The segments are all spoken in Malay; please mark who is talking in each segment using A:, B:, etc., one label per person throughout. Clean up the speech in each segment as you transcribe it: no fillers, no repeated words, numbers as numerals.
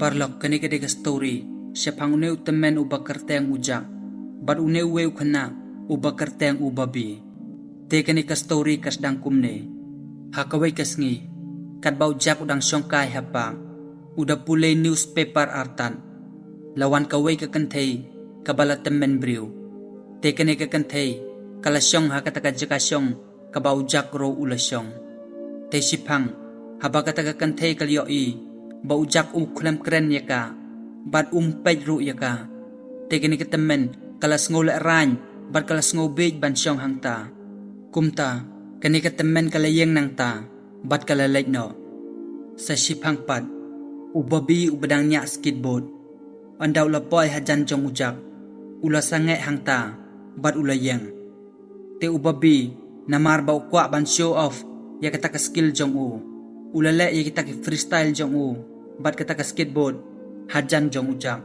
A: Parlak kani ka story siya pang uneu temen uba kerteng ujak bat uneu weu kena uba kerteng ubabi te kani ka story kas dang kumne hakawai kasngi kat bau jak udang syongkai hapa uda pule newspaper artan lawan kawai ka kantei kabala temen briu te kani ka kantei kala syong hakata ka jaka syong ka bau jak ro ula syong te sipang haba kata ka kantei kalyo i bau jak klem keren yaka bat pej ru yaka te kani ka temen kala sngola rany bat kala snobej ban syong hangta kumta kani ka temen kala yeng nang ta bat kala lek no sa sipang pat ubabi ubadang nya skateboard andaw la boy hajan jong ujak ula sange hangta bat ula yeng te ubabi namar bau kwa ban show off ya kata ka skill jong ula le ya kita ki freestyle jong bat kata ka skateboard hajan jong ujak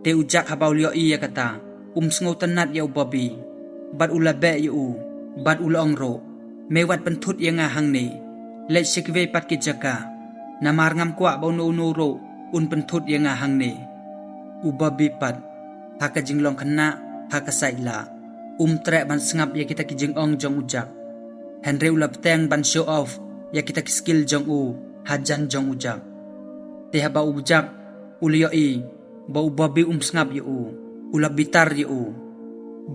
A: te ujak habaw liyo iya kata sngo tanat ya ubabi bat ula be yu bat ula ongro mewat pentut ya nga hang ni let sikwe pat ki jaka namar ngam kwa bau no ro pentut ya nga hang ni ubabi pat haka jinglong kena haka saila tre ban sngap ya kita ki jingong jong ujak henry ula peteng ban show off ya kita ki skill jong hajan jong ujak te haba ujak ulio i ba ubabi sngap yu ula bitar yu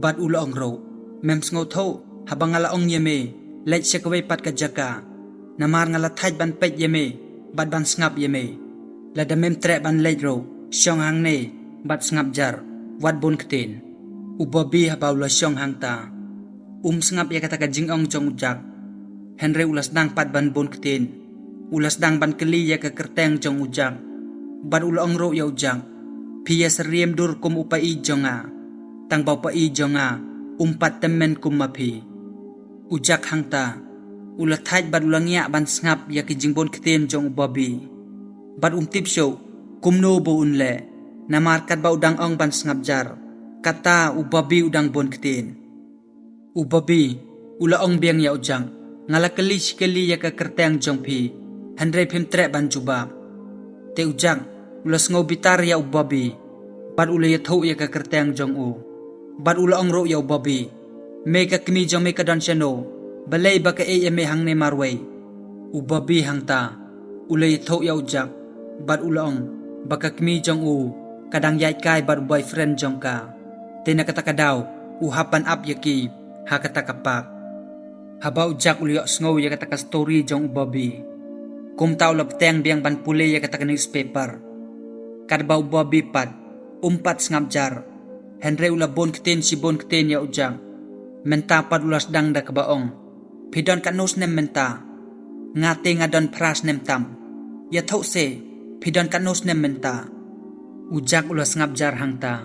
A: bat ula ongro mem sngo tho haba ngala ong yeme let sekwe pat ka jaka namar ngala thaj ban pej yeme bat ban sngap yeme la da mem tre ban let ro syong hang ne bat sngap jar wat bon kten ubabi haba ula syong hang ta sngap ya kata ka jingong jong ujak henry ulas dang pat ban bon kten ulas dang ban keli ya ka kerteng jong ujak bat ula ongro ya ujak pia seriem dur kum upai jonga tang bau pai jonga pat temen kum mapi ujak hangta ula thaj bat ula ngya ban sngap ya ki jingbon kten jong ubabi bat tip show kum no bo unle namar kat bau dang ong ban sngap jar kata ubabi udang bon kten ubabi ula ong biang ya ujang ngala keli sikeli ya ka kerteng jong pi handre phim tre ban juba te ujang ula sngo bitar ya ubabi bat ula ya thau ya ka kerteng jong bat ula ongro ya ubabi me ka kmi jong me ka dan chano balai ba ka e me hang ne marway ubabi hangta ula ya thau ya ujak bat ula ong ba ka kmi jong kadang yai kai bat boyfriend jong ka te na kata ka daw hapan up ya ki ha kata ka pak haba ujak ula sngo ya kata ka story jong ubabi kum taw lap teng biang ban pule ya kata ka newspaper kadba ubabi pat pat sngap jar henry ula bon kten si bon kten ya ujang menta pat ulas dang da kabaong pidon ka nos nem menta ngate ngadon pras nem tam ya thau se pidon ka nos nem menta ujak ulas ngap jar hangta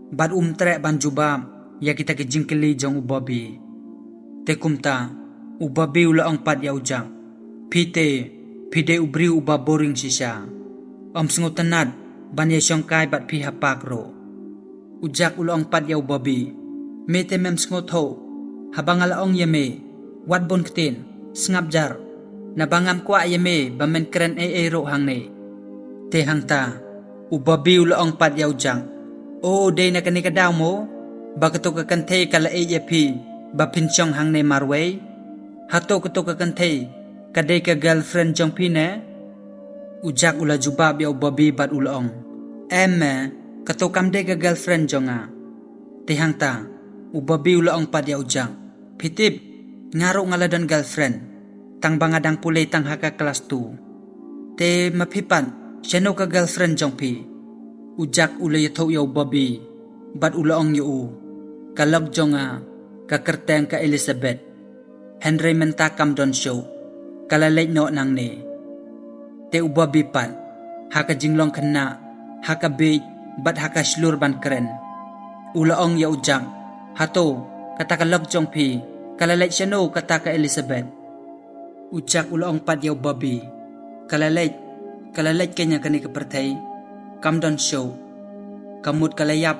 A: bat tre ban jubam ya kita ki jingkeli jong ubabi te kumta ubabi ula ong pat ya ujang pide ubri uba boring sisa sngo tanad ban ye syongkai bat pi hapak ro ujak ula ong pat ya ubabi mete mem sngo tho habangala ong yeme wat bon kten sngap jar nabangam kwa yeme bamen kren ro hang ne te hangta ubabi ula ong pat ya ujang de na kani ka daw mo bakato ka kanthe kala pi ba pinchong hang ne marway hato kato ka kanthe kadai ka girlfriend jong pi ne ujak ula jubab ya ubabi bat ula ong kato kamde ka girlfriend jonga te hangta ubabi ula ong pat ya ujang pitip ngaro ngaladan girlfriend tang bangadang pule tang haka kelas 2 te mapipan syano ka girlfriend jong pi ujak ula ya thau ya ubabi bat ula ong yu kalog jonga ka kerteng ka Elizabeth henry menta kam don show kala late no nang ne te ubabi pat haka jinglong kena haka bej bat haka slur ban keren ula ong ya ujang hato kata ka log jong pi kala late syano kata ka Elizabeth ujak ula ong pat ya ubabi kala late kenya kani ka perthai kam don show kamut kalayap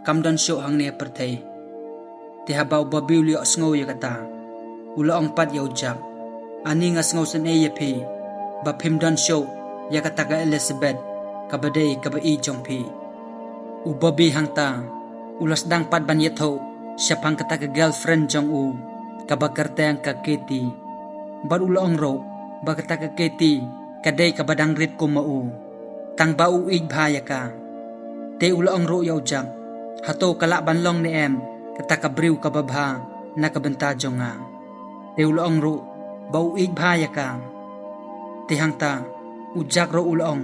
A: kam don show hang ne perthai te haba ubabi uli sngo ya kata ula ong pat ya ujak ani nga sngo san e yapi ba phim don show ya kata ka Elizabeth kabadai kabai jongpi. Ubabi hangta ulas dang pat ban yetho siapang kata ke girlfriend jong u kabakarte ang ka Katie. Bar ulong ro bakata ka Katie kadai kabadang rit ko mau tang bau ig bhaya ka. Te ulong ro yaw jang hato kala banlong ni em kata ka briw kababha na kabenta jonga. Te ulong ro bau ig bhaya ka. Te hangta ujak ro ulong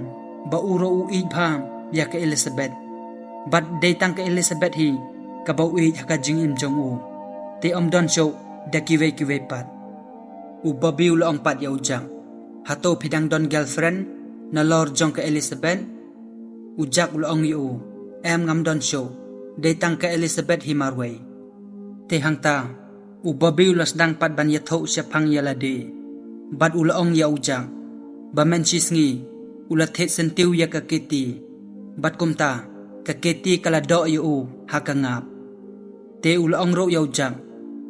A: bau ro u ig bha ya ka Elizabeth. But datang ke Elizabeth hi kabau ig haka jing im jong u. Te om don show da kiwe pat. Ubabi ulong pat yaw jang hato pidang don girlfriend na lor jong ke Elizabeth. Ujak ulong yu em ngam don show datang ke Elizabeth hi marway. Te hangta ubabi ulas dang pat ban yatho siya pang yalade. Bad ulong ya ujang bamen chisngi ulat het sentiu ya ka Katie. Bad kumta ka Katie kala do yu hakangap. Te ulong ro ya ujang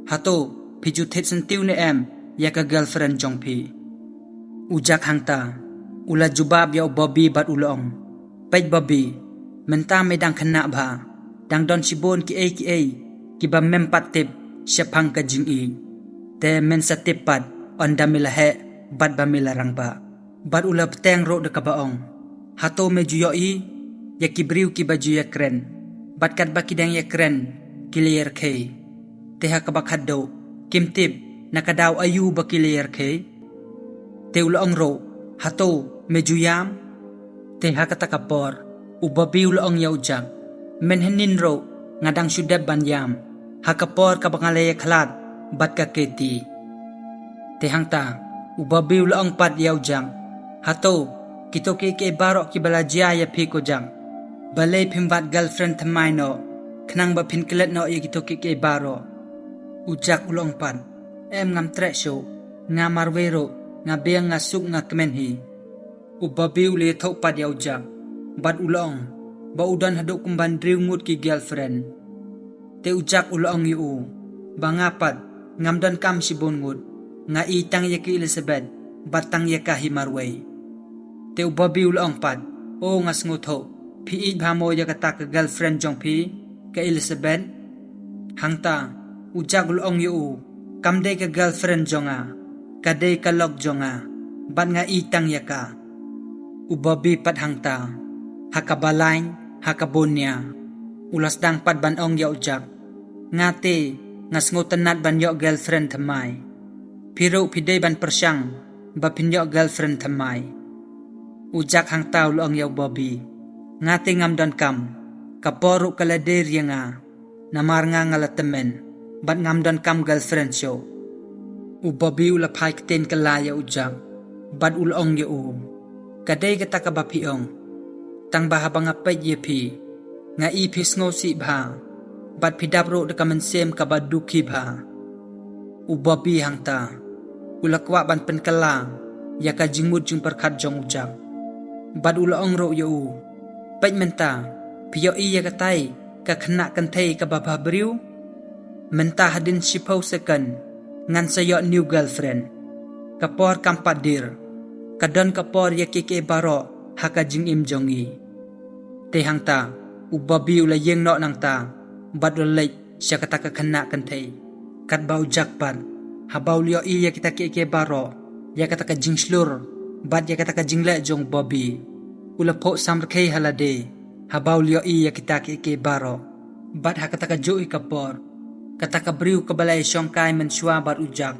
A: hato piju het sentiu ni em ya ka girlfriend jong pi. Ujak hangta ula jubab ya Bobby bat ulong. Pej Bobby menta medang kena ba dang don sibon ki ki ba mempat tip siya pang ka jing i. Te men sa tipat on damila he bat ba milarang ba. Bat ula peteng ro de kabaong. Hato meju yo i ya kibriu ki baju ya kren. Bat kat ba kidang ya kren kilir ke. Te ha kabak hado kim tip nakadaw ayu ba kilir ke. Te ula ro hato meju yam. Te ha kata kapor ubabi ula yaw jang. Men henin ro ngadang syudab ban yam. Ha kapor kabangalaya khalat bat ka Katie. Te hangta ubabi ula pat yaw jang. Hato kito ke barok ki balajia ya piko jang. Balay pimbat girlfriend tamay no kenang ba pinkilet no ya kito ke baro. Ujak ulong pat em ngam trek show nga marwero nga biang nga suk nga kemenhi. Ubabi uli thok pat yaw jang. Bad ulong ba udan hadok kumban driw ngut ki girlfriend. Te ujak ulong yu ba ngapat ngam dan kam sibon ngut nga itang ya ki Elizabeth batang ya ka himarway. Te ubabi ulong pat o nga snguto piit bhamo ya kata ka girlfriend jong pi ka Elizabeth. Hangta ujak ulong yu kamday ka girlfriend jonga kaday ka log jonga bat nga itang ya ka. Ubabi pat hangta hakabalain hakabonya ulas dang pat banong ya ujak ngate nga sngutanat ban yo girlfriend tamay. Piro piday ban persyang ba pinyo girlfriend tamay. Ujak hangta ulong yaw Bobby ngate ngam don kam kaporo kalader ya nga namar nga ngalatemen bat ngam don kam girlfriend show. Ubabi ula pay kten kalaya ujak bat ulong ya kaday kata ka bapiong tang bahabang apay yepi nga ipis ngosi ba bat pidapro de kamensem ka baduki ba. Ubabi hangta ulakwa ban penkala ya ka jingmut jing perkat jong ujak. Bat ulong ro yu pej menta piyo iya katay ka kena kantay ka bababriw menta hadin sipaw sekan ngan sayo new girlfriend kapor kampadir kadon kapor ya kike baro haka jing im jongi. Te hangta ubabi ula yeng no nang ta bat ulay siya kata ka kena kantay kat bau jakpan habaw liyo iya kita kike baro ya kata ka jing slur bat ya kata ka jing le jong Bobby ula po samrkay halade habaw liyo iya kita kike baro bat hakata ka joi kapor kata ka briw kabalay syongkay menswa bat ujak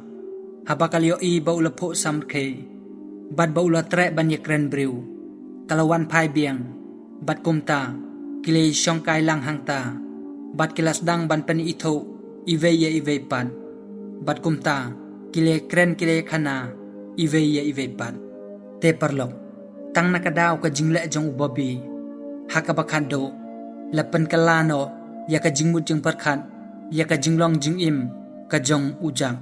A: habakal liyo i ba ula po samrkay bat ba ula trek ban ya kren briw kalawan pay biang bat kumta kilay syongkay lang hangta bat kilas dang ban pani ito ive ya ive pan bat kumta kilay kren kilay kana ive ya ive pan. Te parlok tang nakadaw ka jingle jong Bobby hakabakado lapan kalano ya ka jingmut jing perkat ya ka jinglong jing im ka jong ujak.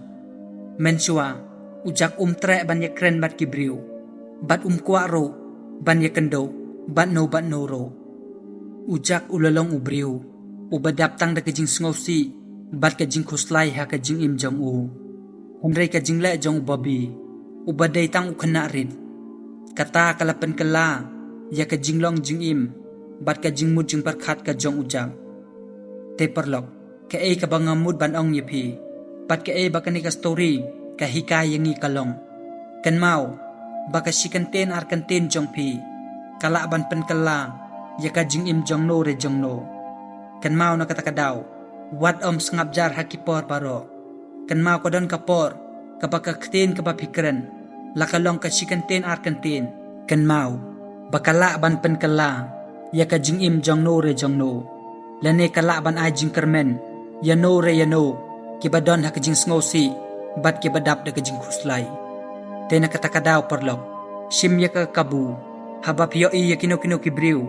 A: Mensua ujak trek ban ya kren bat kibriw bat kwa ro ban ya kendo bat no ro. Ujak ulalong ubriw ubadap tang da ka jing sngosi bat ka jing kuslay ha ka jing im jong Henry ka jingle jong Bobby ubaday tang ukana rin kata kalapan kala ya ka jinglong jing im bat ka jingmut jing perkhat ka jong ujang te perlok ka e ka bangamut ban ong yepi bat ka e bakani ka story ka hikay yangi kalong kan mau baka shikanten ar kanten jong pi kala ban pen kala ya ka jing im jong no re jong no kan mau na katakadaw wat sengap jar hakipor paro kan mau ko don kapor kabaka kten kabapikran lakalong ka shikanten ar kanten kan mau bakala ban pen kala ya ka jing im jong no re jong no lane kala ban a jing kermen ya no re ya no kibadon ha ka jing sngosi bat kibadap da ka jing kuslay te na katakadaw perlok shim ya ka kabu habap yo i ya kino kibriw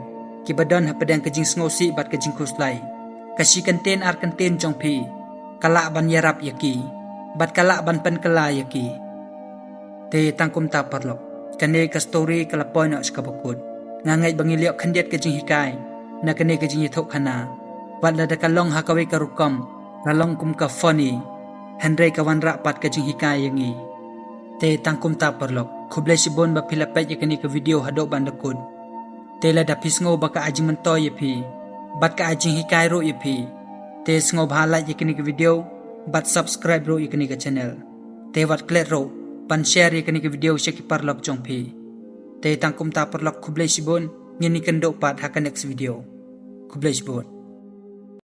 A: kibadon ha padang ka jing sngosi bat ka jing kuslay kashikanten ar kanten jong pi kala ban yarap yaki bat kala ban pen kala yaki te tangkum ta perlok kane ka story kala poin os kabakut ngangai bangilyo khandiat ka jing hikay na kane ka jing ithok khana bat la da kalong hakawe ka rukam kalong kum ka funny handre ka wanra pat ka jing hikay yangi te tangkum ta perlok khuble sibon ba philapet yakani ka video hado bandakut te la da pisngo baka aji mentoy yepi bat ka aji hikay ro yepi te sngo bhala yakani ka video bat subscribe ro yakani ka channel te wat klet ro pan share yakani ka video shaki parlok jong pi te tangkum ta perlok khuble sibon ngini kendo pat haka next video khuble sibon